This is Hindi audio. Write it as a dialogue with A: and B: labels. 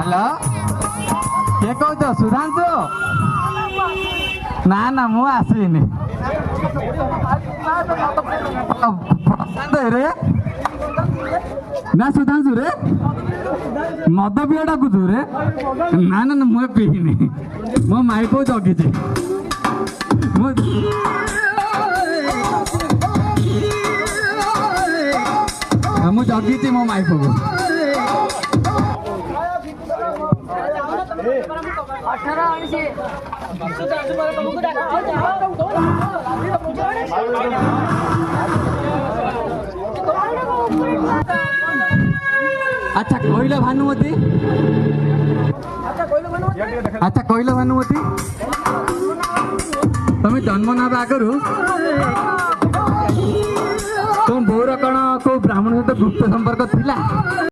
A: हेलो के कौच सुधांशु ना ना मु आसनी प्रशांत रे ना सुधांशु रे मद पिया डाकुचु रे ना ना ना मुझे पीनी मो माई को जगी मु जगी मो माई को अच्छा कहल भानुमती अच्छा कहल भानुमती तुम जन्म ना आगु तुम बोर कौन को ब्राह्मण सहित गुप्त संपर्क थिला?